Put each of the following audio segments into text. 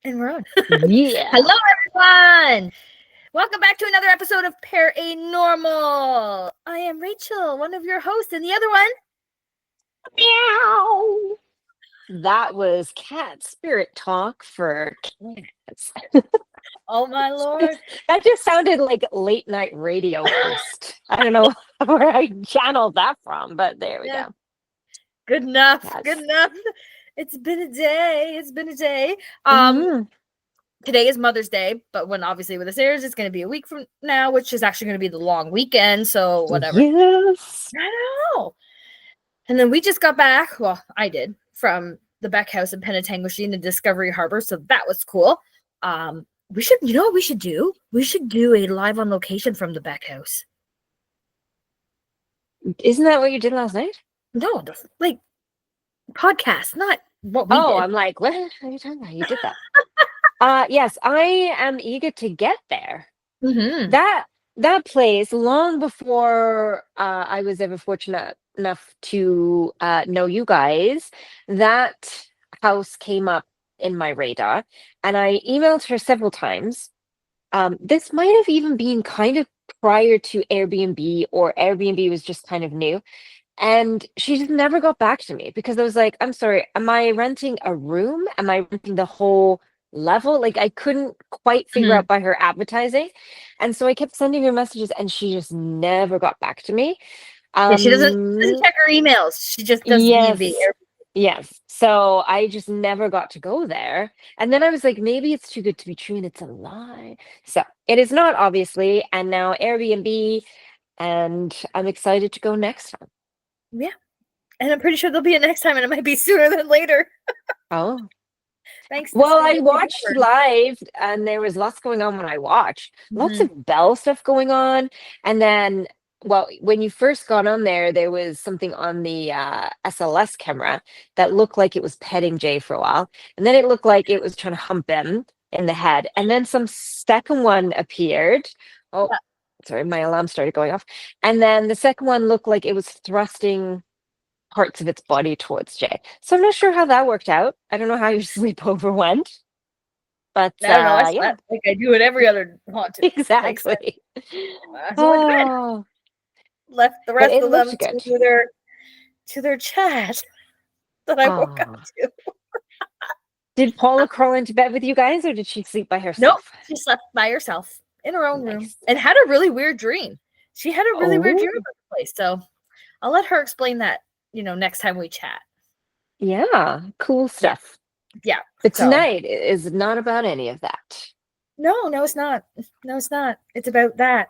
And we're on. Yeah. Hello, everyone. Welcome back to another episode of Paranormal. I am Rachel, one of your hosts, and the other one. Meow. That was cat spirit talk for cats. Oh my lord! That just sounded like late night radio host. I don't know where I channeled that from, but there we go. Good enough. Yes. Good enough. It's been a day. Mhm. Today is Mother's Day, but when this airs, it's going to be a week from now, which is actually going to be the long weekend. So whatever. Yes. I don't know. And then we just got back. Well, I did from the Beck House in Penetanguishene in Discovery Harbor, so that was cool. We should, you know what we should do? We should do a live on location from the Beck House. Isn't that what you did last night? No, like podcast, not what we did. I'm like, what are you talking about? You did that. Yes, I am eager to get there. Mm-hmm. That place, long before I was ever fortunate enough to know you guys, that house came up in my radar, and I emailed her several times. This might have even been kind of prior to Airbnb, or Airbnb was just kind of new. And she just never got back to me because I was like, I'm sorry, am I renting a room? Am I renting the whole level? Like, I couldn't quite figure out by her advertising. And so I kept sending her messages and she just never got back to me. Yeah, she doesn't check her emails. She just does B&B. Yes. So I just never got to go there. And then I was like, maybe it's too good to be true and it's a lie. So it is not, obviously. And now Airbnb, and I'm excited to go next time. Yeah. And I'm pretty sure there'll be a next time, and it might be sooner than later. Oh. Thanks. Well, I watched live and there was lots going on when I watched. Lots of bell stuff going on. And then, well, when you first got on there was something on the SLS camera that looked like it was petting Jay for a while. And then it looked like it was trying to hump him in the head. And then some second one appeared. Oh, yeah. Sorry, my alarm started going off. And then the second one looked like it was thrusting parts of its body towards Jay. So I'm not sure how that worked out. I don't know how your sleepover went. But I don't know. I yeah, like I do at every other haunted. exactly. So left the rest of them to their chat that I woke up to. Did Paula crawl into bed with you guys, or did she sleep by herself? Nope, she slept by herself in her own room and had a really weird dream. She had a really weird dream about the place. So I'll let her explain that, next time we chat. Yeah, cool stuff. Yeah. But tonight is not about any of that. No, it's not. No, it's not. It's about that.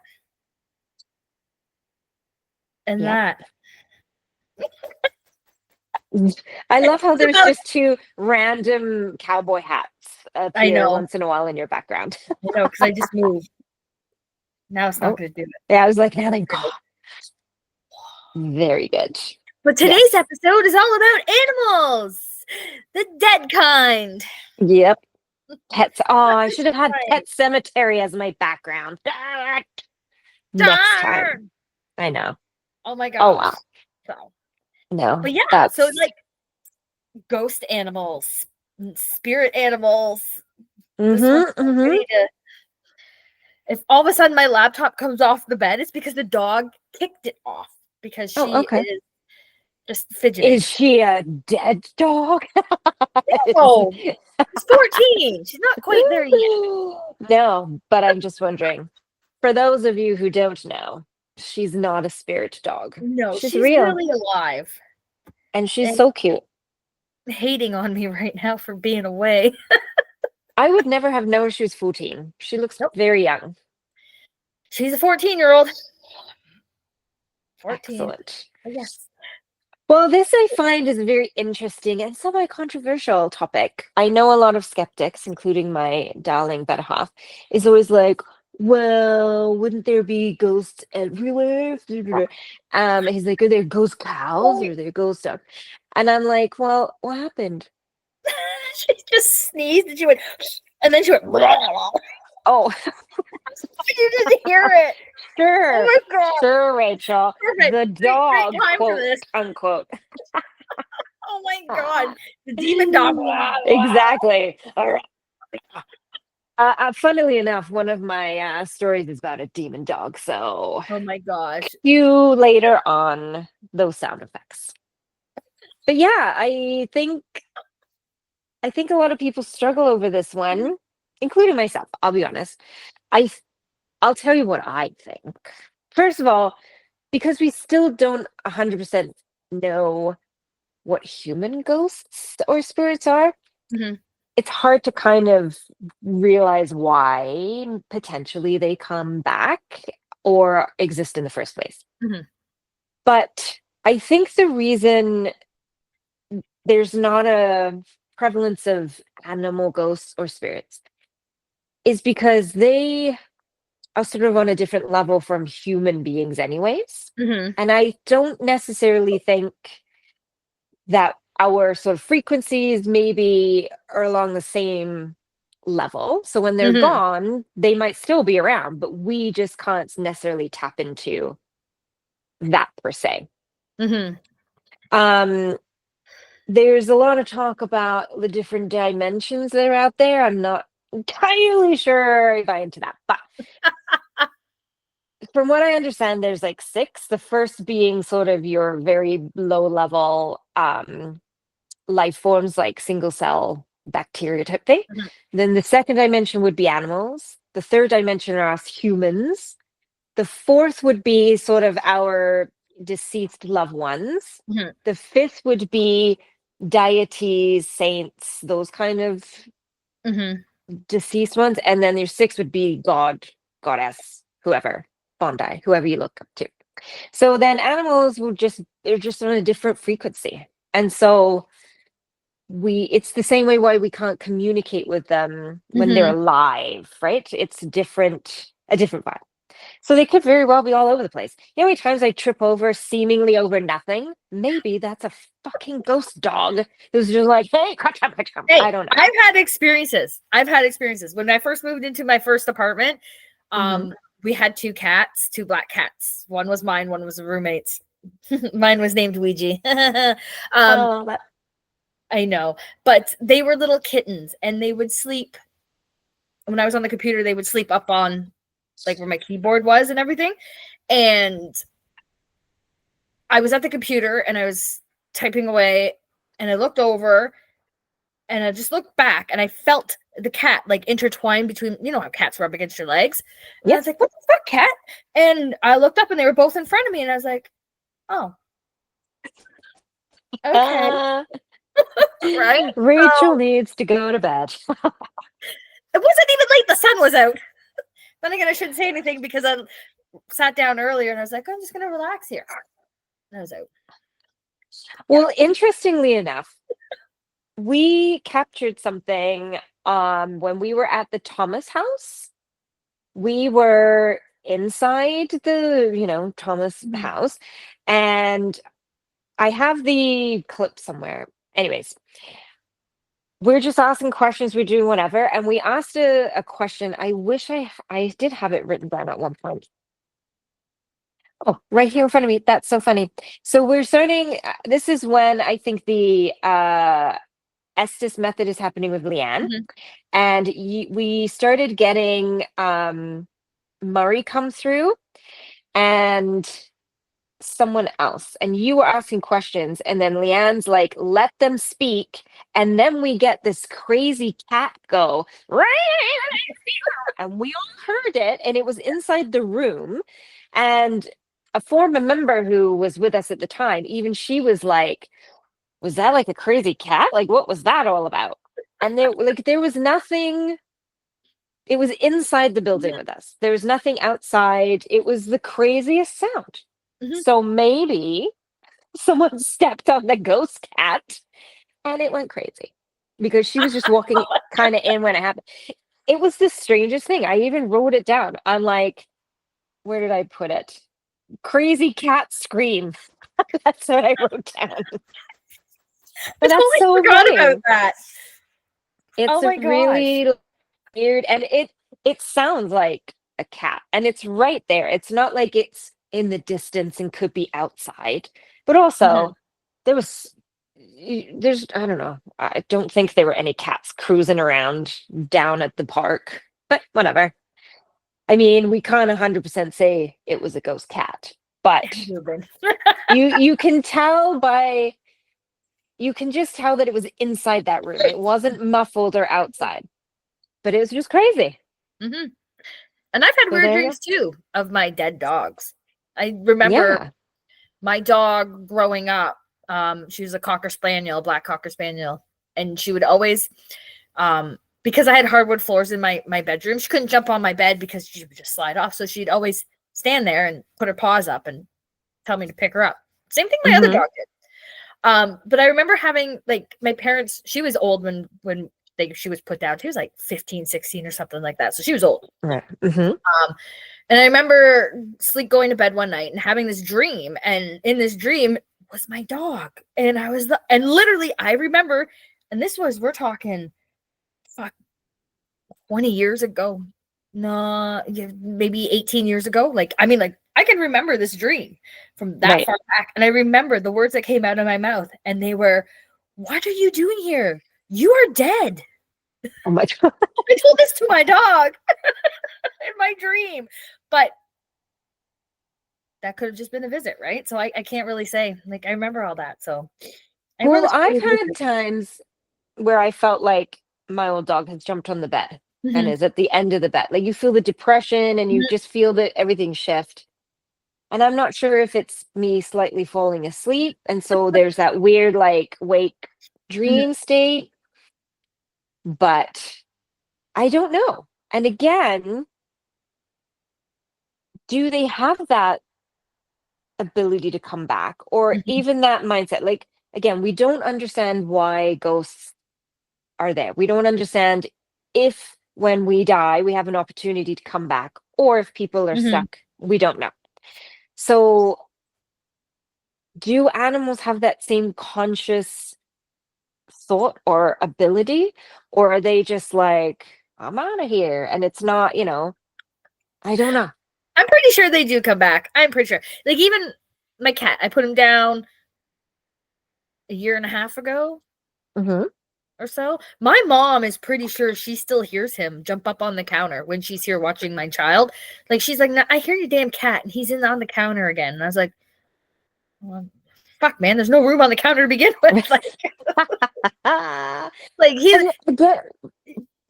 And that. I love how there's just two random cowboy hats appear once in a while in your background. I know, because I just moved. Now it's not going to do it. Yeah, I was like, now they go. Very good. But today's episode is all about animals. The dead kind. Yep. Pets. Oh, I should have had Pet Cemetery as my background. Next time. I know. Oh my god. Oh wow. So. No. But yeah, so like ghost animals, spirit animals. If all of a sudden my laptop comes off the bed, it's because the dog kicked it off because she is just fidgeting. Is she a dead dog? No, she's 14. She's not quite there yet. No, but I'm just wondering. For those of you who don't know, she's not a spirit dog. No, she's really alive. And she's so cute. Hating on me right now for being away. I would never have known she was 14. She looks very young. She's a 14-year-old. 14. Excellent. Yes. Well, this I find is a very interesting and semi-controversial topic. I know a lot of skeptics, including my darling better half, is always like, well, wouldn't there be ghosts everywhere? He's like, are there ghost cows or are there ghost dogs? And I'm like, well, what happened? She just sneezed and she went, and then she went, oh. You didn't hear it. Sure. Oh my God. Sure, Rachel. Perfect. The dog, quote, unquote. Oh my God. The demon dog. Exactly. Funnily enough, one of my stories is about a demon dog. So Oh my gosh. you later on those sound effects. But yeah, I think a lot of people struggle over this one, including myself. I'll be honest. I I'll tell you what I think. First of all, because we still don't 100% know what human ghosts or spirits are, Mhm. it's hard to kind of realize why potentially they come back or exist in the first place. Mhm. But I think the reason there's not a prevalence of animal ghosts or spirits is because they are sort of on a different level from human beings, anyways. Mhm. And I don't necessarily think that our sort of frequencies maybe are along the same level. So when they're Mhm. gone, they might still be around, but we just can't necessarily tap into that per se. Mhm. Um, there's a lot of talk about the different dimensions that are out there. I'm not entirely sure if I into that, but from what I understand, there's like six. The first being sort of your very low level life forms like single cell bacteria type thing. Mhm. Then the second dimension would be animals. The third dimension are us humans. The fourth would be sort of our deceased loved ones. Mhm. The fifth would be deities, saints, those kind of Mhm. deceased ones. And then your sixth would be God, goddess, whoever, Bondi, whoever you look up to. So then animals will just, they're just on a different frequency. And so it's the same way why we can't communicate with them when they're Mhm. alive, right? It's a different vibe. So they could very well be all over the place. You know how many times I trip over seemingly over nothing? Maybe that's a fucking ghost dog who's just like, hey, ka-chum, ka-chum. I Hey, don't know. I've had experiences. I've had experiences. When I first moved into my first apartment, Mhm. we had two cats, two black cats. One was mine, one was a roommate's. Mine was named Ouija. um, Oh, I know, but they were little kittens and they would sleep when I was on the computer, they would sleep up on like where my keyboard was and everything. And I was at the computer and I was typing away and I looked over and I just looked back and I felt the cat like intertwined between, you know how cats rub against your legs. And I yeah. was like, what the fuck, cat? And I looked up and they were both in front of me and I was like, oh, okay. Uh, Right. Rachel So needs to go to bed. it wasn't even late. The sun was out. Then again, I shouldn't say anything because I sat down earlier and I was like, I'm just going to relax here. And I was out. Well, interestingly enough, we captured something when we were at the Thomas house. We were inside the, Thomas Mhm. house, and I have the clip somewhere. Anyways, we're just asking questions, we're doing whatever, and we asked a question. I wish I did have it written down at one point. Oh, right here in front of me. That's so funny. So we're starting. This is when I think the Estes method is happening with Leanne, Mhm. and we started getting Murray come through and someone else, and you were asking questions, and then Leanne's like, let them speak, and then we get this crazy cat go, and we all heard it, and it was inside the room, and a former member who was with us at the time, even she was like, was that like a crazy cat? Like, what was that all about? And there was nothing. It was inside the building Yeah. with us. There was nothing outside. It was the craziest sound. Mhm. So maybe someone stepped on the ghost cat and it went crazy because she was just walking kind of in when it happened. It was the strangest thing. I even wrote it down. I'm like, where did I put it? Crazy cat scream. That's what I wrote down. I But that's totally so forgot about annoying. that. Oh It's a my gosh. really weird, and it sounds like a cat, and it's right there. It's not like it's in the distance and could be outside, but Mhm. also there was. there's, I don't know. I don't think there were any cats cruising around down at the park, but whatever. I mean, we can't 100% say it was a ghost cat, It had but to have been. you can tell by you can just tell that it was inside that room. It wasn't muffled or outside, but it was just crazy. Hmm. And I've had So weird there you dreams too of my dead dogs. I go. remember Yeah. my dog growing up. She was a cocker spaniel, black cocker spaniel, and she would always, because I had hardwood floors in my bedroom, she couldn't jump on my bed because she would just slide off. So she'd always stand there and put her paws up and tell me to pick her up. Same thing my other Hmm. dog did. But I remember having like my parents, she was old when she was put down. She was like 15, 16 or something like that. So she was old. Right. Hmm. And I remember going to bed one night and having this dream, and in this dream was my dog. And and literally I remember, and this was, we're talking fuck 20 years ago. No, yeah, maybe 18 years ago. Like, I mean, like I can remember this dream from that Right. far back. And I remember the words that came out of my mouth, and they were, "What are you doing here? You are dead." Oh my God. I told this to my dog in my dream. But that could have just been a visit, right? So I can't really say. Like, I remember all that. So I remember Well, some I've really weird had times where I felt like my old dog has jumped on the bed and Mhm, is at the end of the bed. Like you feel the depression and you mhm, just feel that everything shift. And I'm not sure if it's me slightly falling asleep. And so there's that weird, like, wake mhm, dream state, but I don't know. And again, do they have that ability to come back or mhm, even that mindset? Like, again, we don't understand why ghosts are there. We don't understand if when we die, we have an opportunity to come back or if people are mhm. stuck. We don't know. So, do animals have that same conscious thought or ability? Or are they just like, I'm out of here? And it's not, I don't know. I'm pretty sure they do come back. I'm pretty sure. Like, even my cat, I put him down a year and a half ago Hmm. or so. My mom is pretty sure she still hears him jump up on the counter when she's here watching my child. Like, she's like, "No, I hear your damn cat, and he's in on the counter again." And I was like, well, fuck, man, there's no room on the counter to begin with. Like he, And again,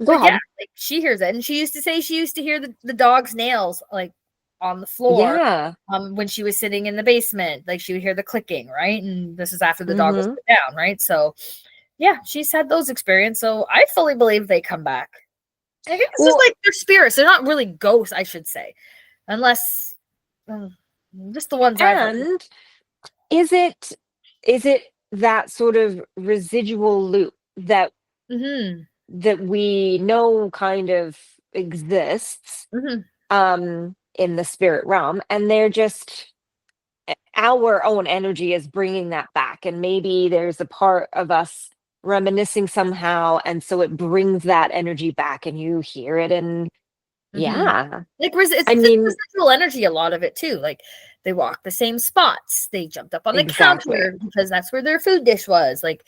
go but yeah, ahead. like she hears it. And she used to say she used to hear the dog's nails like on the floor Yeah. when she was sitting in the basement. Like she would hear the clicking, right? And this is after the dog was Hmm. put down, right? So yeah, she's had those experiences. So I fully believe they come back. I think it's just Well, like their spirits. They're not really ghosts, I should say. Unless just the ones I've heard. and is it that sort of residual loop that Hmm. we know kind of exists Hmm. in the spirit realm, and they're just our own energy is bringing that back, and maybe there's a part of us reminiscing somehow, and so it brings that energy back and you hear it. And Hmm. yeah, Like I it's just mean, residual energy, a lot of it too. Like they walk the same spots, they jumped up on the exactly. counter because that's where their food dish was. Like,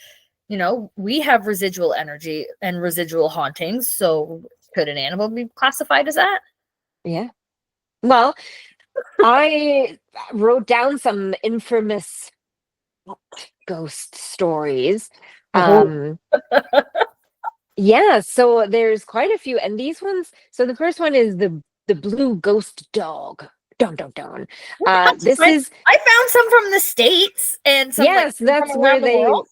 we have residual energy and residual hauntings. So could an animal be classified as that? Yeah. Well, I wrote down some infamous ghost stories. Oh. Um, yeah, so there's quite a few, and these ones. So the first one is the blue ghost dog. Dun dun dun. What the hell? This I is I found some from the States and some like yes, from that's where around the they world.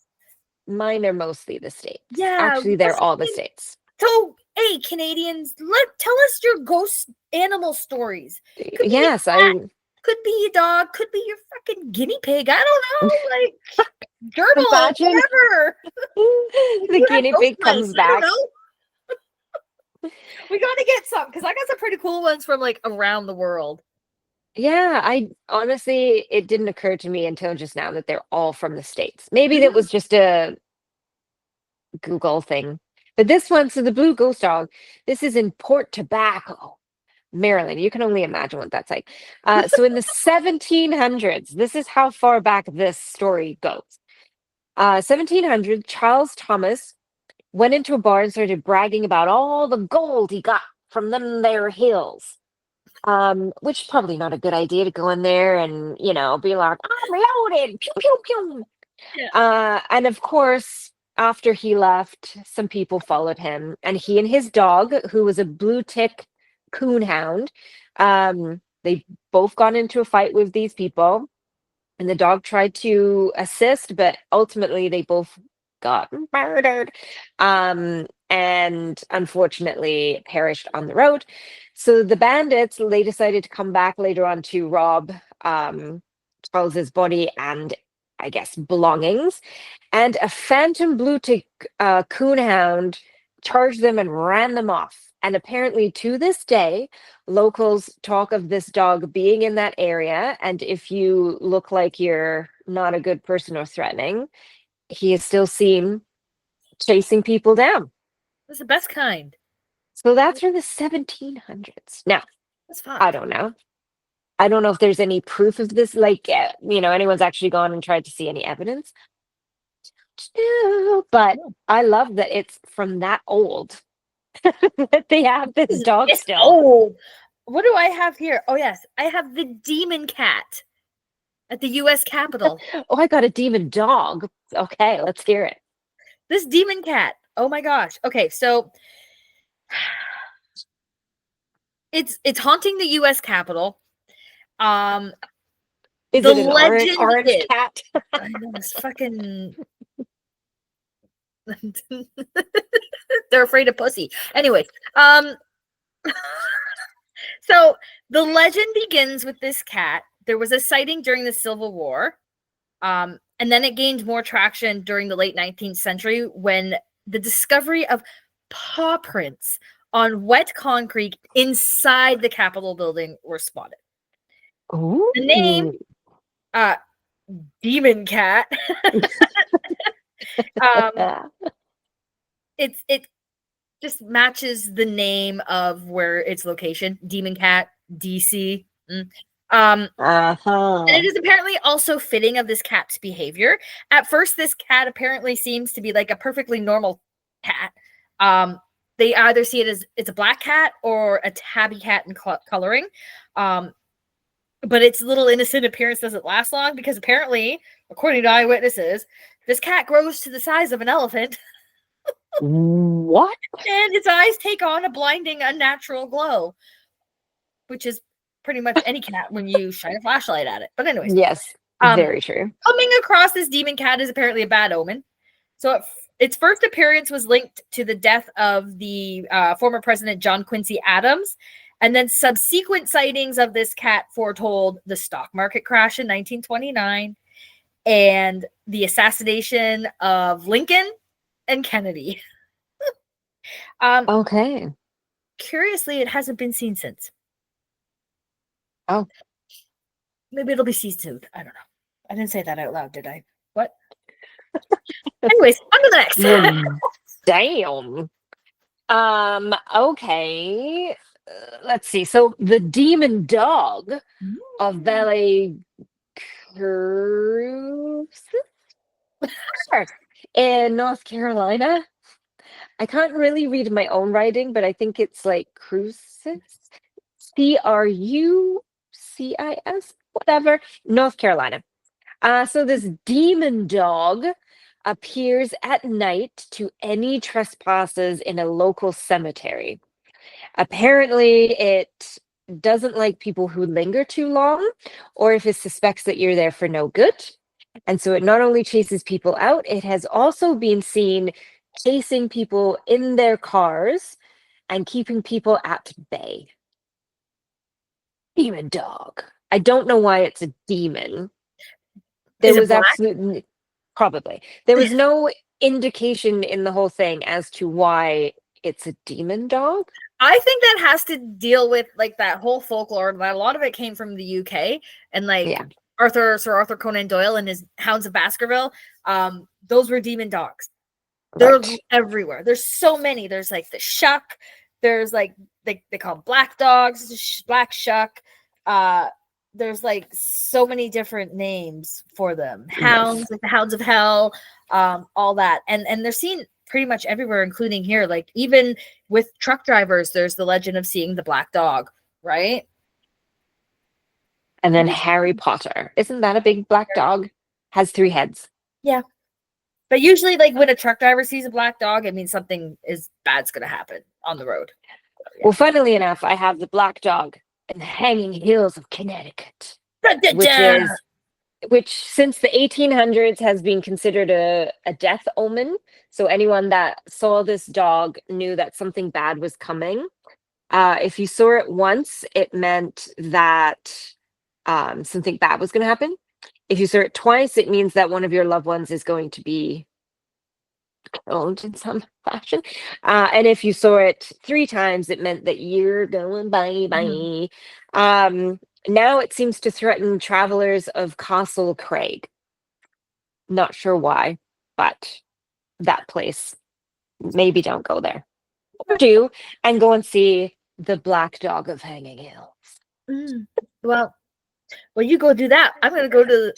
mine are mostly the states. Yeah, Actually, they're all the states. so hey, Canadians, tell us your ghost animal stories. Could be Yes, a cat, I could be a dog, could be your fucking guinea pig. I don't know, like gerbil, imagine whatever. Maybe the you have guinea ghost pig mice. comes I don't back. know. We gotta get some because I got some pretty cool ones from like around the world. Yeah, I honestly, it didn't occur to me until just now that they're all from the States. Maybe that Mhm. was just a Google thing. But this one, so the blue ghost dog, this is in Port Tobacco, Maryland. You can only imagine what that's like. So in the 1700s, this is how far back this story goes. 1700, Charles Thomas went into a bar and started bragging about all the gold he got from them there hills. Which probably not a good idea to go in there and, be like, I'm loaded. Pew, pew, pew. Yeah. And of course, after he left, some people followed him, and he and his dog, who was a blue tick coonhound, they both got into a fight with these people, and the dog tried to assist, but ultimately they both got murdered, and unfortunately perished on the road. So the bandits, they decided to come back later on to rob Charles's body and, I guess, belongings. And a phantom blue tick coonhound charged them and ran them off. And apparently, to this day, locals talk of this dog being in that area. And if you look like you're not a good person or threatening, he is still seen chasing people down. That's the best kind. So that's from the 1700s. Now, That's fun. I don't know. I don't know if there's any proof of this, like, anyone's actually gone and tried to see any evidence. But I love that it's from that old that they have this dog It's still. old. What do I have here? Oh, yes. I have the demon cat at the U.S. Capitol. Oh, I got a demon dog. Okay, let's hear it. This demon cat. Oh my gosh. Okay, so it's haunting the U.S. Capitol. Is The it an legend orange is cat? I know it's fucking they're afraid of pussy. Anyway, so the legend begins with this cat. There was a sighting during the Civil War. And then it gained more traction during the late 19th century when the discovery of paw prints on wet concrete inside the Capitol building were spotted. Ooh. The name, Demon Cat, it just matches the name of where its location, Demon Cat, DC. And it is apparently also fitting of this cat's behavior. At first, this cat apparently seems to be like a perfectly normal cat. They either see it as it's a black cat or a tabby cat in coloring. But its little innocent appearance doesn't last long because apparently, according to eyewitnesses, this cat grows to the size of an elephant. What? And its eyes take on a blinding, unnatural glow, which is pretty much any cat when you shine a flashlight at it. But anyways. Yes, very true. Coming across this demon cat is apparently a bad omen. So its first appearance was linked to the death of the former president John Quincy Adams. And then subsequent sightings of this cat foretold the stock market crash in 1929 and the assassination of Lincoln and Kennedy. Okay. Curiously, it hasn't been seen since. Oh. Maybe it'll be seen soon. I don't know. I didn't say that out loud, did I? What? Anyways, on to the next. Damn. Okay. Let's see. So the demon dog of Ballet Cruise in North Carolina. I can't really read my own writing, but I think it's like Crucis. Crucis, whatever. North Carolina. So this demon dog appears at night to any trespassers in a local cemetery. Apparently, it doesn't like people who linger too long, or if it suspects that you're there for no good. And so it not only chases people out, it has also been seen chasing people in their cars and keeping people at bay. Demon dog. I don't know why it's a demon. There was absolutely, probably. There was no indication in the whole thing as to why it's a demon dog. I think that has to deal with like that whole folklore. That a lot of it came from the UK and like Sir Arthur Conan Doyle and his Hounds of Baskerville. Those were demon dogs. They're everywhere. There's so many. There's like the shuck. There's like they call them black dogs, black shuck. there's like so many different names for them. Yes. Hounds, like the Hounds of Hell, all that. And they're seen pretty much everywhere, including here. Like even with truck drivers, there's the legend of seeing the black dog, right? And then Harry Potter. Isn't that a big black dog? Has 3 heads. Yeah. But usually, like when a truck driver sees a black dog, it means something is bad's gonna happen on the road. So, yeah. Well, funnily enough, I have the black dog in the hanging hills of Connecticut, which since the 1800s has been considered a death omen. So anyone that saw this dog knew that something bad was coming. If you saw it once, it meant that something bad was going to happen. If you saw it twice, it means that one of your loved ones is going to be killed in some fashion. And if you saw it 3 times, it meant that you're going bye-bye. Now it seems to threaten travelers of Castle Craig. Not sure why, but that place, maybe don't go there. Or do, and go and see the Black Dog of Hanging Hills. Well, you go do that. I'm gonna go to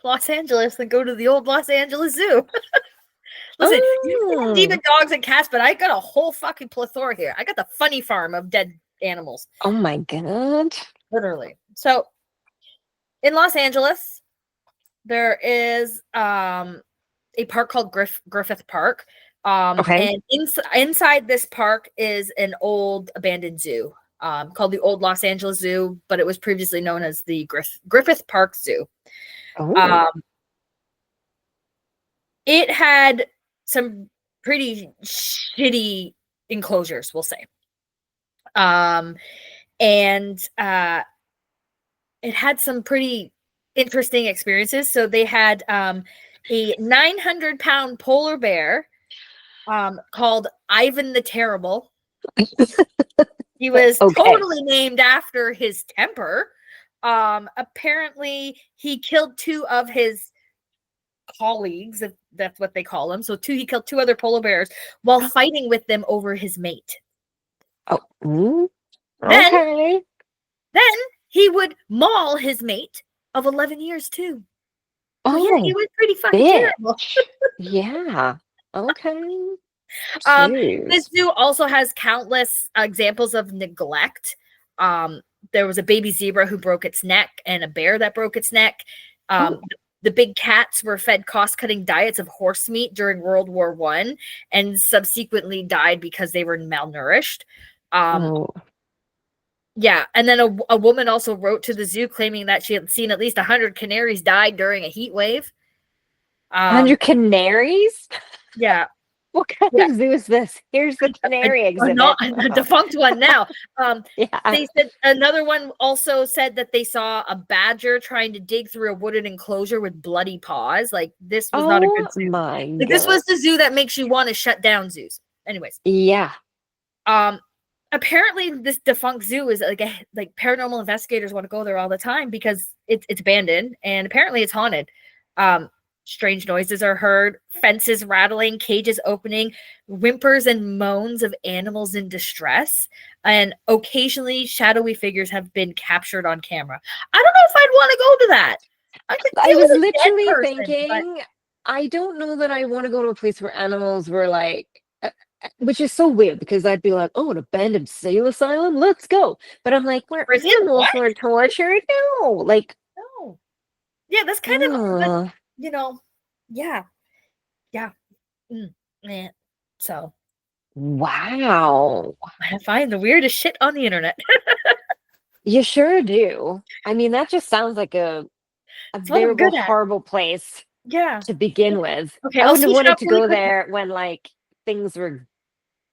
Los Angeles and go to the old Los Angeles Zoo. Listen, you have demon dogs and cats, but I got a whole fucking plethora here. I got the funny farm of dead animals. Oh my god. Literally. So in Los Angeles, there is a park called Griffith Park. Okay. And inside this park is an old abandoned zoo called the Old Los Angeles Zoo, but it was previously known as the Griffith Park Zoo. Oh. It had some pretty shitty enclosures, we'll say. And it had some pretty interesting experiences. So they had a 900-pound polar bear called Ivan the Terrible. He was totally named after his temper. Apparently, he killed 2 of his colleagues, if that's what they call them. So he killed 2 other polar bears while fighting with them over his mate. Oh, okay. Then he would maul his mate of 11 years too. Oh, yeah, he was pretty fucking terrible. Yeah. Okay. This zoo also has countless examples of neglect. There was a baby zebra who broke its neck and a bear that broke its neck. The big cats were fed cost-cutting diets of horse meat during World War I and subsequently died because they were malnourished. Yeah, and then a woman also wrote to the zoo claiming that she had seen at least 100 canaries die during a heat wave. 100 canaries? Yeah. What kind of zoo is this? Here's the canary exhibit. A defunct one now. Yeah. They said another one also said that they saw a badger trying to dig through a wooden enclosure with bloody paws. Like this was not a good zoo. Like this was the zoo that makes you want to shut down zoos. Anyways. Yeah. Apparently this defunct zoo is like paranormal investigators want to go there all the time because it's abandoned and apparently it's haunted. Strange noises are heard, fences rattling, cages opening, whimpers and moans of animals in distress, and occasionally shadowy figures have been captured on camera. I don't know if I'd want to go to that. I was literally thinking, I don't know that I want to go to a place where animals were like, which is so weird because I'd be like, oh, an abandoned sale asylum, let's go. But I'm like, where animals were tortured? No, like, no. Yeah, that's kind of. You know, yeah. So, wow. I find the weirdest shit on the internet. You sure do. I mean, that just sounds like a very horrible place. Yeah. To begin with. Okay, I wouldn't have wanted to go there when like things were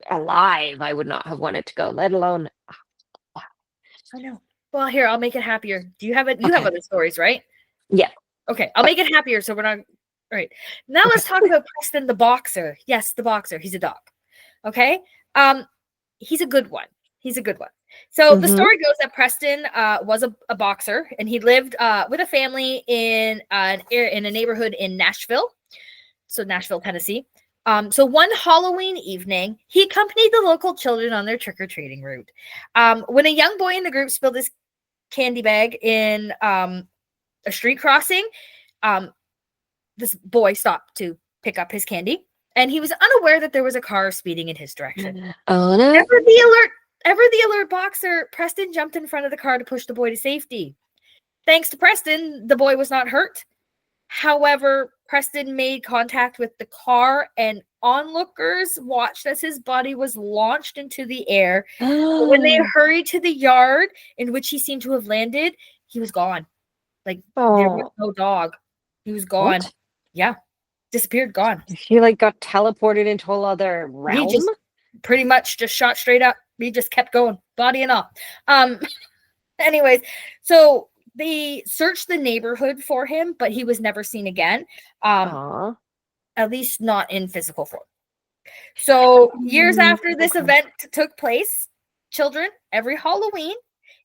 alive. I would not have wanted to go, let alone. I know. Well, here, I'll make it happier. Do you have it? You have other stories, right? Yeah. Okay, I'll make it happier so we're not. All right. Now let's talk about Preston the boxer. Yes, the boxer. He's a dog. Okay. He's a good one. So the story goes that Preston was a boxer and he lived with a family in a neighborhood in Nashville. So Nashville, Tennessee. So one Halloween evening, he accompanied the local children on their trick-or-treating route. When a young boy in the group spilled his candy bag in a street crossing. This boy stopped to pick up his candy, and he was unaware that there was a car speeding in his direction. Oh no. Ever the alert boxer, Preston jumped in front of the car to push the boy to safety. Thanks to Preston, the boy was not hurt. However, Preston made contact with the car, and onlookers watched as his body was launched into the air. But when they hurried to the yard in which he seemed to have landed, he was gone. Like, there was no dog. He was gone. What? Yeah. Disappeared, gone. He like got teleported into a whole other realm. He just pretty much just shot straight up. He just kept going, body and all. Anyways, so they searched the neighborhood for him, but he was never seen again. At least not in physical form. So years after this event took place, children every Halloween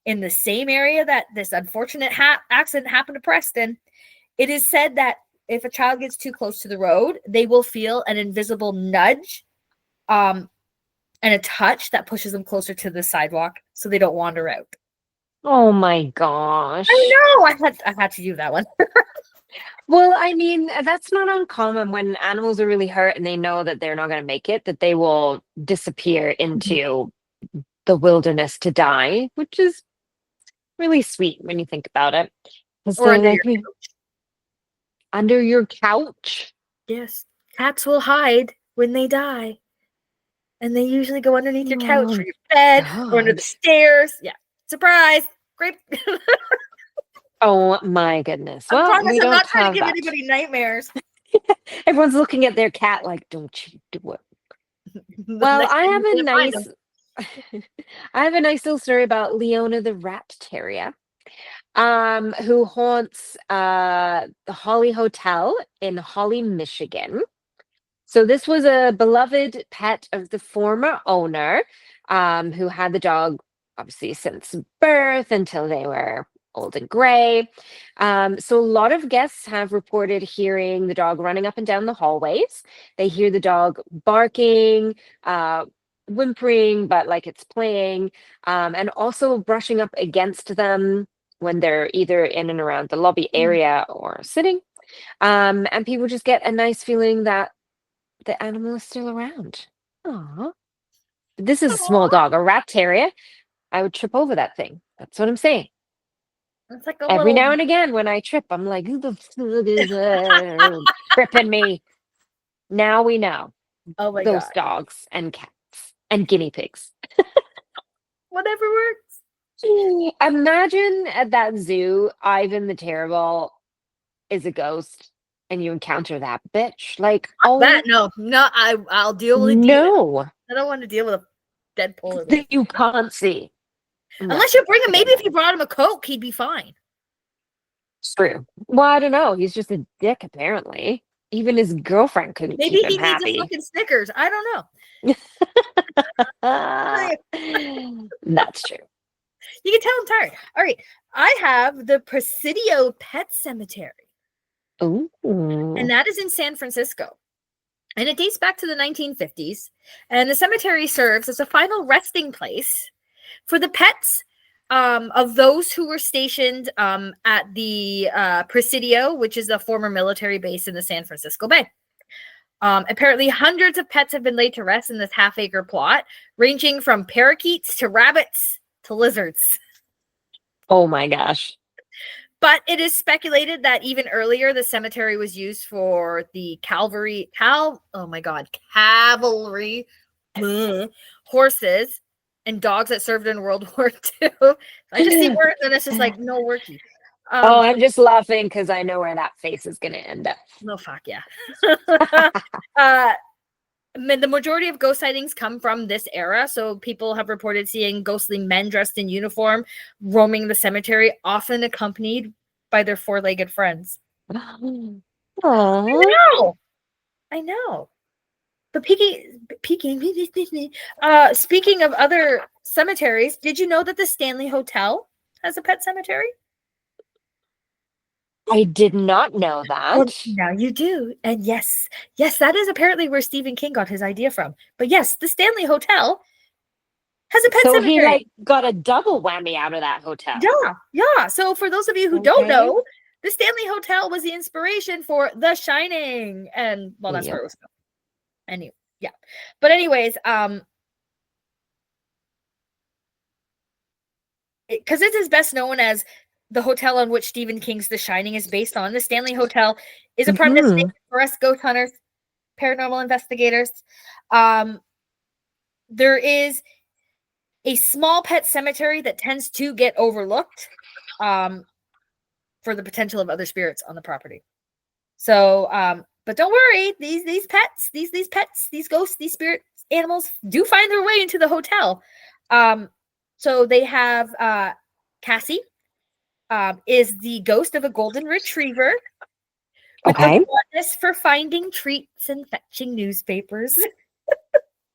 in the same area that this unfortunate accident happened to Preston, it is said that if a child gets too close to the road, they will feel an invisible nudge and a touch that pushes them closer to the sidewalk so they don't wander out. Oh my gosh. I know. I had to do that one. Well, I mean, that's not uncommon when animals are really hurt and they know that they're not going to make it, that they will disappear into the wilderness to die, which is really sweet when you think about it. Or under your couch. Under your couch? Yes. Cats will hide when they die. And they usually go underneath your couch or your bed or under the stairs. Yeah. Surprise. Great. Oh my goodness. I Well, promise I'm not trying to give that. anybody nightmares. Everyone's looking at their cat like, don't you do it. Well, I have a nice little story about Leona the rat terrier, who haunts the Holly Hotel in Holly, Michigan. So this was a beloved pet of the former owner, who had the dog obviously since birth until they were old and gray. So a lot of guests have reported hearing the dog running up and down the hallways. They hear the dog barking, whimpering, but like it's playing, and also brushing up against them when they're either in and around the lobby area or sitting. And people just get a nice feeling that the animal is still around. Aww. This is a small dog, a rat terrier. I would trip over that thing. That's what I'm saying. It's like Every now and again when I trip, I'm like, who the fuck is tripping me? Now we know. Oh my Those God. dogs and cats and guinea pigs. Whatever works. Imagine at that zoo, Ivan the Terrible is a ghost and you encounter that bitch. Like, no, I'll deal with it. No. I don't want to deal with a dead polar bear that you can't see. unless you bring him. Maybe if you brought him a Coke, he'd be fine. True. Well, I don't know. He's just a dick, apparently. Even his girlfriend couldn't Maybe keep him he needs happy. a fucking Snickers. I don't know. That's true. You can tell I'm tired. All right. I have the Presidio Pet Cemetery. Ooh. And that is in San Francisco. And it dates back to the 1950s. And the cemetery serves as a final resting place for the pets of those who were stationed at the Presidio, which is a former military base in the San Francisco Bay. Apparently, hundreds of pets have been laid to rest in this half-acre plot, ranging from parakeets to rabbits to lizards. Oh my gosh. But it is speculated that even earlier, the cemetery was used for the cavalry horses and dogs that served in World War II. I just see words and it's just like, no worky. I'm just laughing because I know where that face is going to end up. No, fuck yeah. The majority of ghost sightings come from this era. So people have reported seeing ghostly men dressed in uniform roaming the cemetery, often accompanied by their four-legged friends. Aww. I know. But speaking of other cemeteries, did you know that the Stanley Hotel has a pet cemetery? I did not know that. Well, now you do. And yes, that is apparently where Stephen King got his idea from. But yes, the Stanley Hotel has a pet So he cemetery. like got a double whammy out of that hotel. Yeah. So for those of you who don't Okay. know, the Stanley Hotel was the inspiration for The Shining, and well, that's Yep. where it was filmed. Anyway, yeah. But anyways, because it is best known as the hotel on which Stephen King's The Shining is based on. The Stanley Hotel is a prime destination for us ghost hunters, paranormal investigators. There is a small pet cemetery that tends to get overlooked for the potential of other spirits on the property. So, but don't worry, these pets, these pets, these ghosts, these spirit animals do find their way into the hotel. So they have Cassie, is the ghost of a golden retriever with Okay. the fondness for finding treats and fetching newspapers.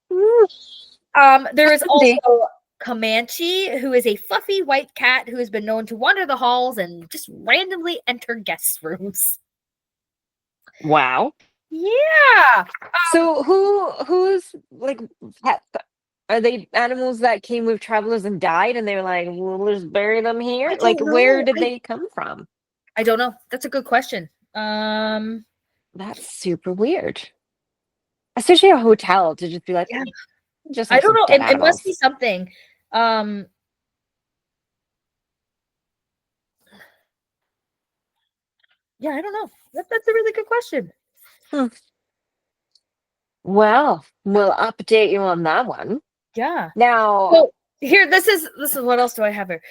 There is also Comanche, who is a fluffy white cat who has been known to wander the halls and just randomly enter guest rooms. Wow. Yeah. So who's like pet? Are they animals that came with travelers and died, and they were like, "We'll just bury them here"? I Like, don't where know. did they come from? I don't know. That's a good question. That's super weird. Especially a hotel to just be like, Yeah. just I have don't some know. dead It must be animals. something. Yeah, I don't know. That's a really good question. Hmm. Well, we'll update you on that one. Yeah. Now, So here, this is what else do I have here?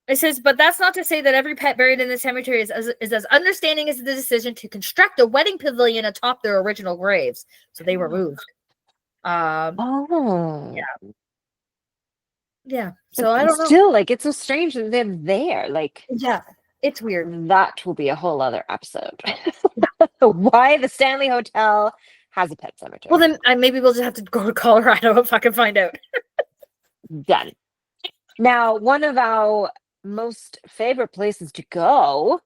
It says, but that's not to say that every pet buried in the cemetery is as understanding as the decision to construct a wedding pavilion atop their original graves. So they were moved. oh, Yeah. but So I don't know. still, like, it's so strange that they're there. Like, Yeah, it's weird. that will be a whole other episode. Why the Stanley Hotel has a pet cemetery. Well, then maybe we'll just have to go to Colorado if I can find out. Done. Now, one of our most favorite places to go,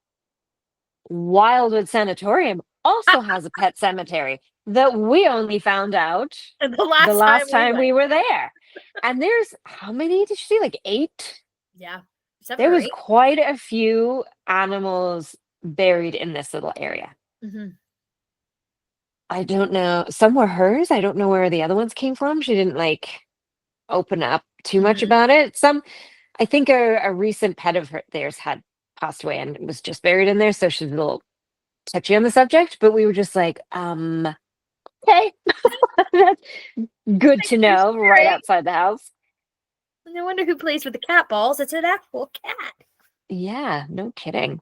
Wildwood Sanatorium, also has a pet cemetery that we only found out And the the last time time we were there. And there's how many did you see? Like 8? yeah, 7 There or was 8. quite a few animals buried in this little area. Mm-hmm. I don't know. Some were hers. I don't know where the other ones came from. She didn't like open up too much Mm-hmm. about it. Some, I think a recent pet of theirs had passed away and was just buried in there. So she's a little touchy on the subject, but we were just like, okay, that's good Thanks to for know right sharing. outside the house. No wonder who plays with the cat balls. It's an actual cat. Yeah, no kidding.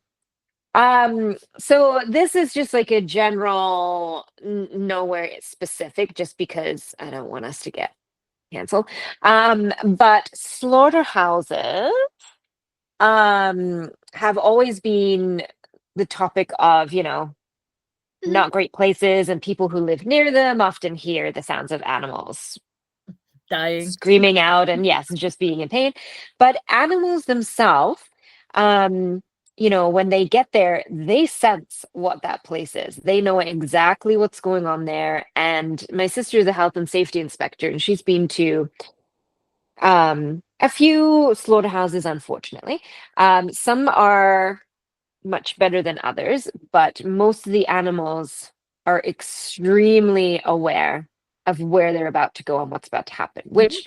So this is just like a general nowhere specific, just because I don't want us to get canceled. But slaughterhouses have always been the topic of, Mm-hmm. not great places, and people who live near them often hear the sounds of animals Dying. screaming out and yes, just being in pain. But animals themselves, when they get there, they sense what that place is. They know exactly what's going on there. And my sister is a health and safety inspector, and she's been to a few slaughterhouses, unfortunately. Some are much better than others, but most of the animals are extremely aware of where they're about to go and what's about to happen, which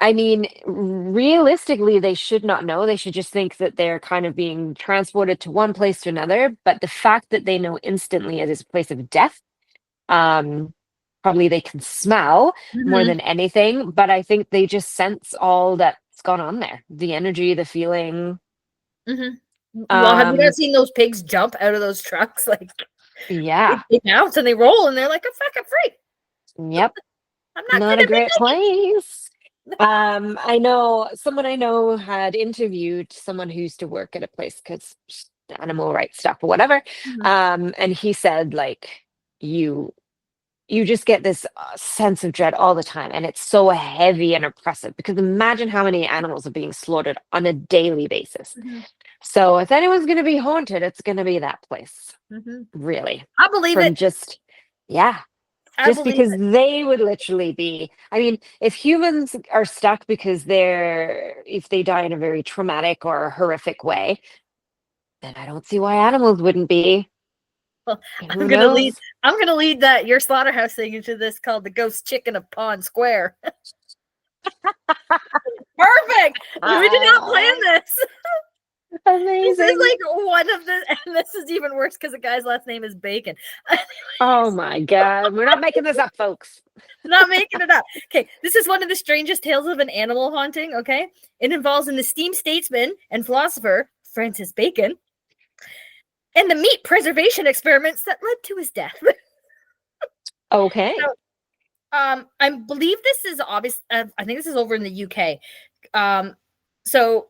I mean, realistically, they should not know. They should just think that they're kind of being transported to one place to another. But the fact that they know instantly it is a place of death, um, probably they can smell more Mm-hmm. than anything. But I think they just sense all that's gone on there, the energy, the feeling. Mm-hmm. Well, have you Um, not seen those pigs jump out of those trucks? Like yeah, they bounce and they roll and they're like, I'm fucking free. yep, I'm not not a gonna great place. I know had interviewed someone who used to work at a place because animal rights stuff or whatever. Mhm. And he said like you you just get this sense of dread all the time, and it's so heavy and oppressive because imagine how many animals are being slaughtered on a daily basis. Mhm. So if anyone's going to be haunted, it's going to be that place, Mhm. really. I believe From it. just, yeah. I Just believe because it. they would literally be, I mean, if humans are stuck because if they die in a very traumatic or horrific way, then I don't see why animals wouldn't be. Well, Who knows? I'm gonna lead that your slaughterhouse thing into this called the ghost chicken of Pond Square. Perfect. We did not plan Ah, this. This is amazing. like one of the, and this is even worse because the guy's last name is Bacon. Oh my God. We're not making this up, folks. Not making it up. Okay, this is one of the strangest tales of an animal haunting. Okay, it involves an esteemed statesman and philosopher, Francis Bacon, and the meat preservation experiments that led to his death. Okay. So, I believe this is obvious. I think this is over in the UK. So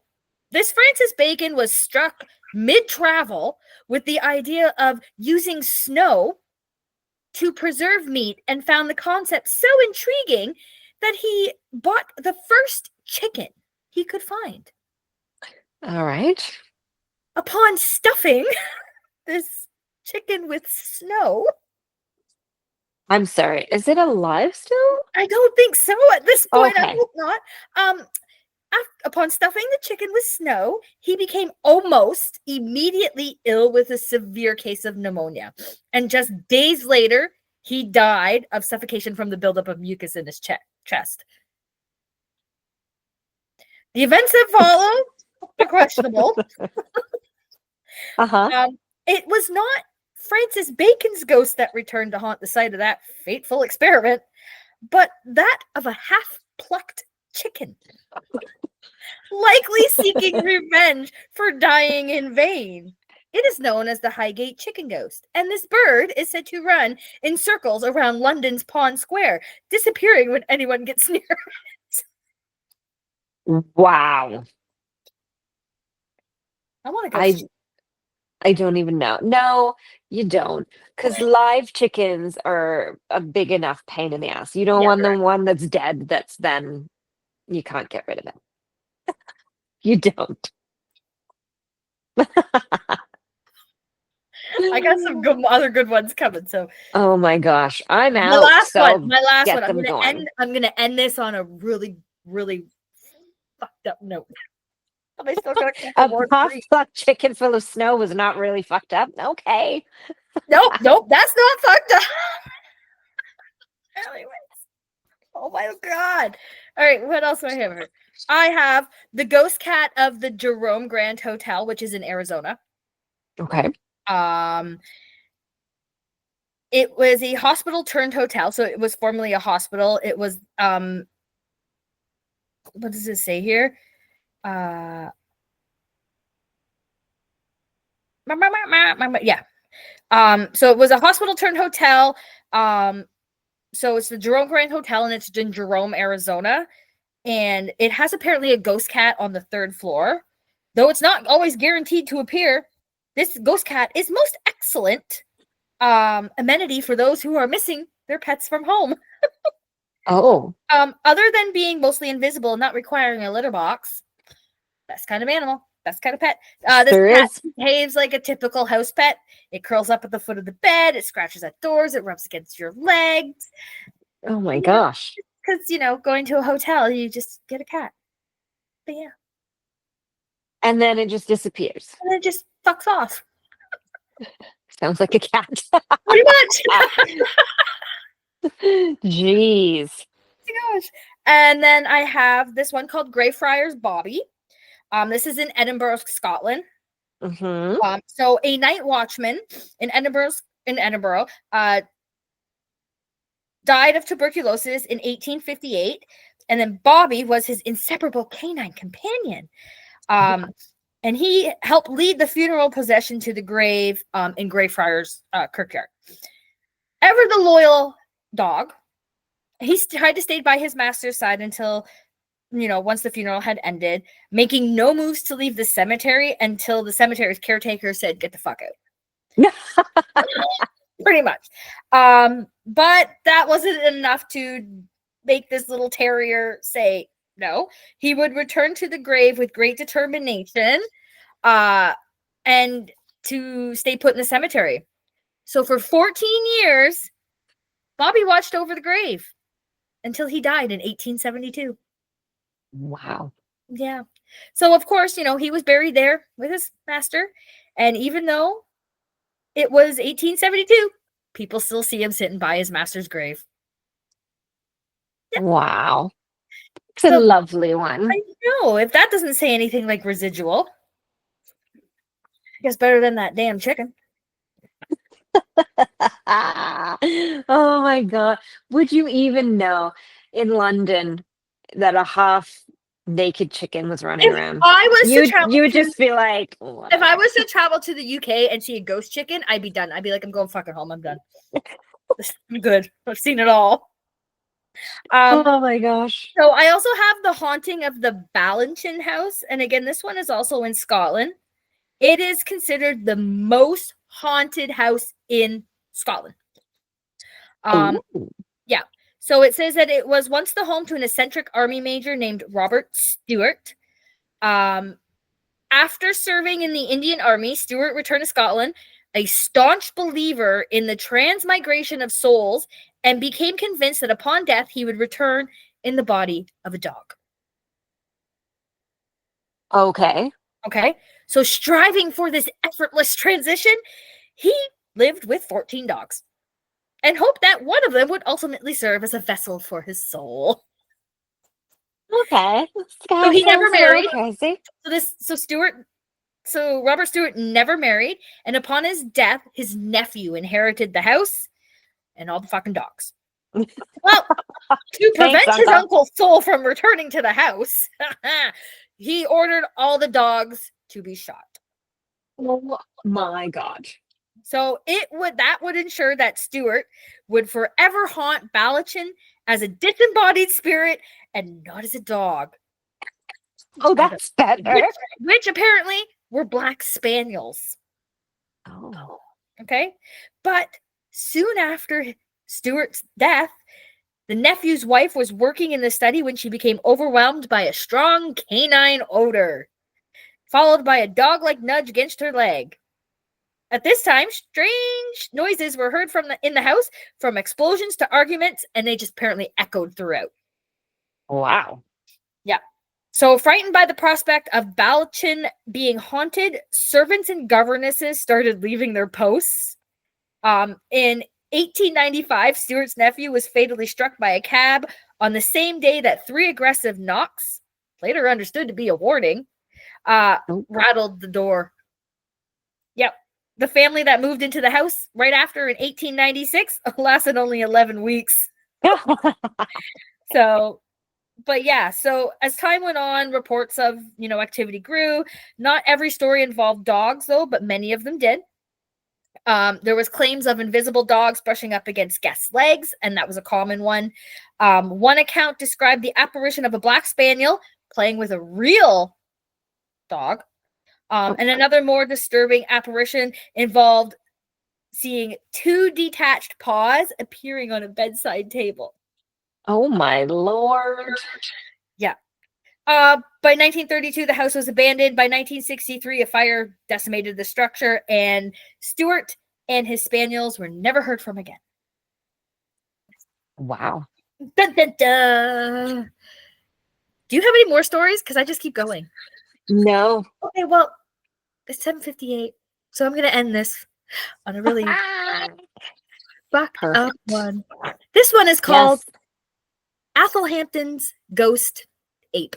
this Francis Bacon was struck mid-travel with the idea of using snow to preserve meat and found the concept so intriguing that he bought the first chicken he could find. All right. Upon stuffing this chicken with snow, I'm sorry. Is it alive still? I don't think so at this point. I Okay. hope not. Upon stuffing the chicken with snow, he became almost immediately ill with a severe case of pneumonia. And just days later, he died of suffocation from the buildup of mucus in his chest. The events that followed are questionable. Uh-huh. It was not Francis Bacon's ghost that returned to haunt the site of that fateful experiment, but that of a half-plucked chicken, likely seeking revenge for dying in vain. It is known as the Highgate chicken ghost, and this bird is said to run in circles around London's Pond Square, disappearing when anyone gets near it. Wow. I want to go. I don't even know. No, you don't. Because live chickens are a big enough pain in the ass. You don't Yeah, want the one that's dead that's then you can't get rid of it. You don't. I got some other good ones coming. So Oh my gosh. I'm my out. last one, So my last one. get them going. I'm gonna end this on a really, really fucked up note. Am I still gonna come for A more half free? plucked chicken full of snow was not really fucked up. Okay. Nope, nope, that's not fucked up. Anyways, oh my god. All right, what else do I have here? I have the ghost cat of the Jerome Grand Hotel, which is in Arizona. Okay. Um, it was a hospital turned hotel, so it was formerly a hospital. It was what does it say here? Uh, yeah. So it was a hospital turned hotel. So it's the Jerome Grand Hotel, and it's in Jerome, Arizona. And it has apparently a ghost cat on the third floor. Though it's not always guaranteed to appear, this ghost cat is most excellent amenity for those who are missing their pets from home. Oh, Other than being mostly invisible and not requiring a litter box, best kind of animal, best kind of pet. This there cat is. behaves like a typical house pet. It curls up at the foot of the bed, it scratches at doors, it rubs against your legs. Oh my gosh. Because, going to a hotel, you just get a cat. But yeah. And then it just disappears. And it just fucks off. Sounds like a cat. Pretty much. Jeez. Gosh. And then I have this one called Greyfriars Bobby. This is in Edinburgh, Scotland. Mm-hmm. So a night watchman in Edinburgh, died of tuberculosis in 1858, and then Bobby was his inseparable canine companion. And he helped lead the funeral procession to the grave in Greyfriars Kirkyard. Ever the loyal dog, he tried to stay by his master's side until, once the funeral had ended, making no moves to leave the cemetery until the cemetery's caretaker said, "Get the fuck out." Pretty much. But that wasn't enough to make this little terrier say no. He would return to the grave with great determination and to stay put in the cemetery. So for 14 years, Bobby watched over the grave until he died in 1872. Wow. Yeah. So, of course, he was buried there with his master. And even though it was 1872, people still see him sitting by his master's grave. Yeah. Wow. It's a So, lovely one. I know. If that doesn't say anything like residual, I guess better than that damn chicken. Oh my God. Would you even know in London that a half naked chicken was running If around? I was to travel You would to just be like, If I whatever. was to travel to the UK and see a ghost chicken, I'd be done. I'd be like, I'm going fucking home. I'm done. I'm good. I've seen it all. Oh my gosh. So I also have the haunting of the Ballantyne house. And again, this one is also in Scotland. It is considered the most haunted house in Scotland. Oh, Yeah. So it says that it was once the home to an eccentric army major named Robert Stewart. After serving in the Indian Army, Stewart returned to Scotland, a staunch believer in the transmigration of souls, and became convinced that upon death he would return in the body of a dog. okay. Okay. So, striving for this effortless transition, he lived with 14 dogs and hoped that one of them would ultimately serve as a vessel for his soul. Okay. This So guy he never sounds a little married. crazy. So Robert Stewart never married, and upon his death, his nephew inherited the house and all the fucking dogs. Well, to Thanks, prevent his Uncle. uncle's soul from returning to the house, he ordered all the dogs to be shot. Oh my God. So that would ensure that Stewart would forever haunt Ballantyne as a disembodied spirit and not as a dog. Oh, that's better. Which apparently were black spaniels. Oh. Okay. But soon after Stewart's death, the nephew's wife was working in the study when she became overwhelmed by a strong canine odor, followed by a dog-like nudge against her leg. At this time, strange noises were heard in the house, from explosions to arguments, and they just apparently echoed throughout. Wow. Yeah. So, frightened by the prospect of Ballantyne being haunted, servants and governesses started leaving their posts. In 1895, Stewart's nephew was fatally struck by a cab on the same day that 3 aggressive knocks, later understood to be a warning, rattled the door. Yep. The family that moved into the house right after in 1896 lasted only 11 weeks. So, but yeah, so as time went on, reports of, activity grew. Not every story involved dogs, though, but many of them did. There was claims of invisible dogs brushing up against guests' legs, and that was a common one. One account described the apparition of a black spaniel playing with a real dog. And another more disturbing apparition involved seeing 2 detached paws appearing on a bedside table. Oh my Lord. Yeah. By 1932, the house was abandoned. By 1963, a fire decimated the structure, and Stewart and his spaniels were never heard from again. Wow. Dun, dun, dun. Do you have any more stories? Because I just keep going. No. Okay, well, it's 7:58, so I'm going to end this on a really fucked up one. This one is called Athelhampton's Ghost Ape.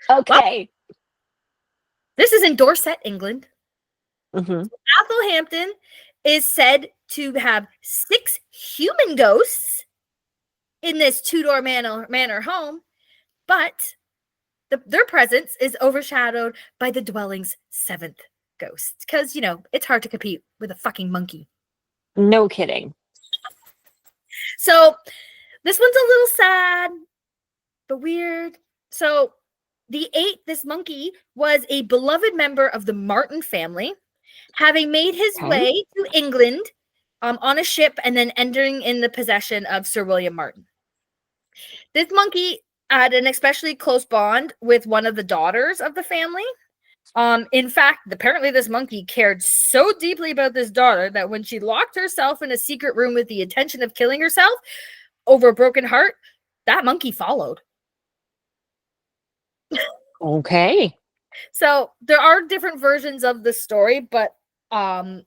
Okay. Well, this is in Dorset, England. Mm-hmm. Athelhampton is said to have 6 human ghosts in this 2-door manor home, but their presence is overshadowed by the dwelling's 7th ghost. Because, it's hard to compete with a fucking monkey. No kidding. So this one's a little sad, but weird. So this monkey was a beloved member of the Martin family, having made his way to England on a ship and then entering in the possession of Sir William Martin. This monkey had an especially close bond with one of the daughters of the family. In fact, apparently this monkey cared so deeply about this daughter that when she locked herself in a secret room with the intention of killing herself over a broken heart, that monkey followed. Okay. So there are different versions of the story, but and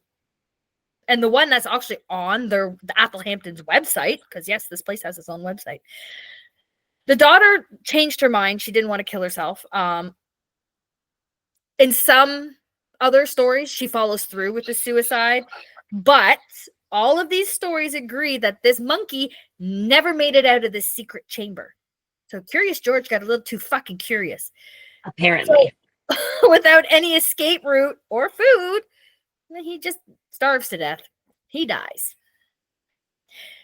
the one that's actually on the Applehampton's website, because yes, this place has its own website. The daughter changed her mind. She didn't want to kill herself. In some other stories, she follows through with the suicide, but all of these stories agree that this monkey never made it out of this secret chamber. So Curious George got a little too fucking curious. Apparently. So, without any escape route or food, he just starves to death. He dies.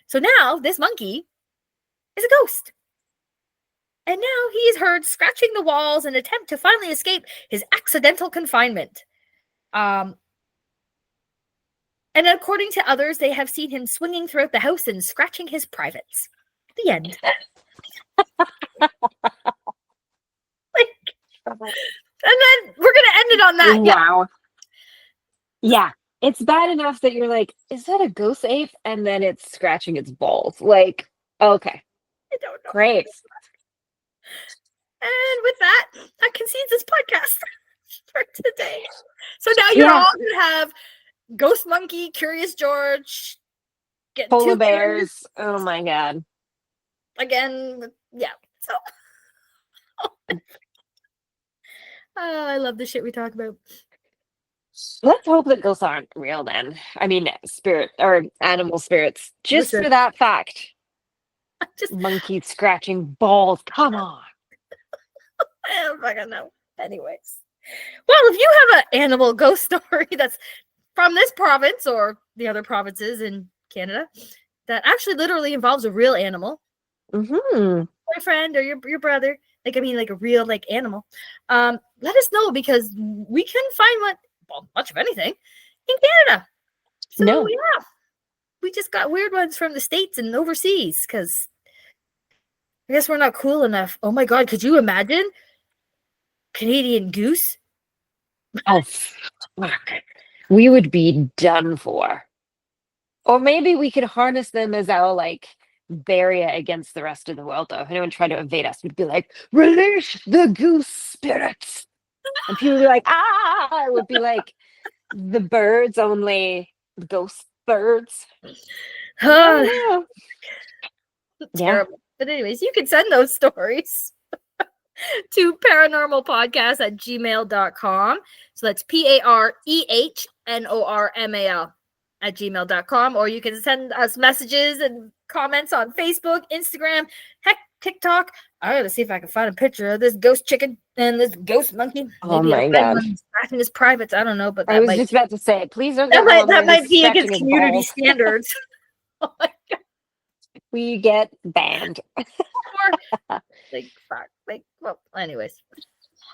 So now this monkey is a ghost. And now he is heard scratching the walls in an attempt to finally escape his accidental confinement. And according to others, they have seen him swinging throughout the house and scratching his privates. The end. And then we're going to end it on that. Wow. Yeah. It's bad enough that you're like, is that a ghost ape? And then it's scratching its balls. Like, okay. I don't know. Great. And with that concedes this podcast for today. So now you're all going to have Ghost Monkey, Curious George, get Polar bears. Oh my God. Again, yeah. So I love the shit we talk about. Let's hope that ghosts aren't real then. I mean, spirit or animal spirits. Just Listen. for that fact. Just monkey scratching balls. Come on. I don't fucking know. Anyways. Well, if you have an animal ghost story that's from this province or the other provinces in Canada that actually literally involves a real animal, boyfriend or your brother, like a real animal, let us know, because we can find much of anything in Canada. So yeah, we just got weird ones from the States and overseas because I guess we're not cool enough. Oh my God, could you imagine Canadian goose? Oh fuck. We would be done for. Or maybe we could harness them as our barrier against the rest of the world, though. If anyone tried to invade us, we'd be like, release the goose spirits. And people would be like, ah, it would be like the birds only, ghost birds. Terrible. Yeah. But anyways, you can send those stories to paranormalpodcast@gmail.com. So that's PAREHNORMAL@gmail.com. Or you can send us messages and comments on Facebook, Instagram, heck, TikTok. I gotta see if I can find a picture of this ghost chicken and this ghost monkey. Maybe Oh my God. Scratching his privates. I don't know, but I was just about to say, please don't that get might be against community standards. Oh my God. We get banned. Fuck. Well, anyways.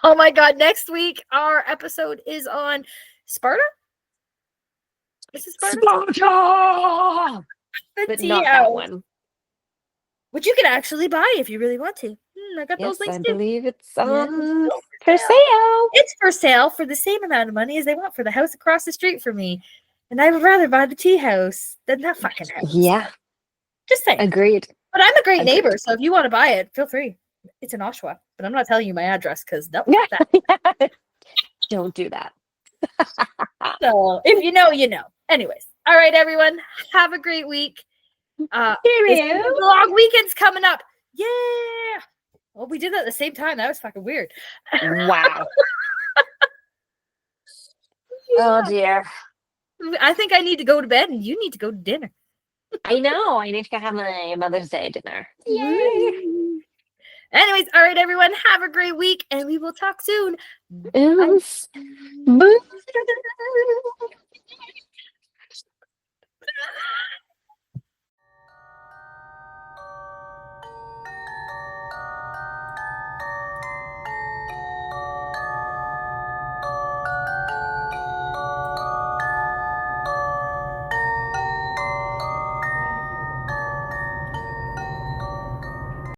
Oh my God. Next week, our episode is on Sparta. This is Sparta? But not that one. Which you can actually buy if you really want to. I got those links I too. believe it's on for sale. It's for sale for the same amount of money as they want for the house across the street from me. And I would rather buy the tea house than that fucking house. Yeah. Just saying. Agreed. But I'm a great neighbor, so if you want to buy it, feel free. It's in Oshawa, but I'm not telling you my address because no. Don't do that. So if you know, you know. Anyways, all right, everyone. Have a great week. The long weekend's coming up. Yeah. Well, we did that at the same time. That was fucking weird. Wow. Oh dear. I think I need to go to bed and you need to go to dinner. I know. I need to have my Mother's Day dinner. Yay. Anyways, all right, everyone. Have a great week and we will talk soon. Bye.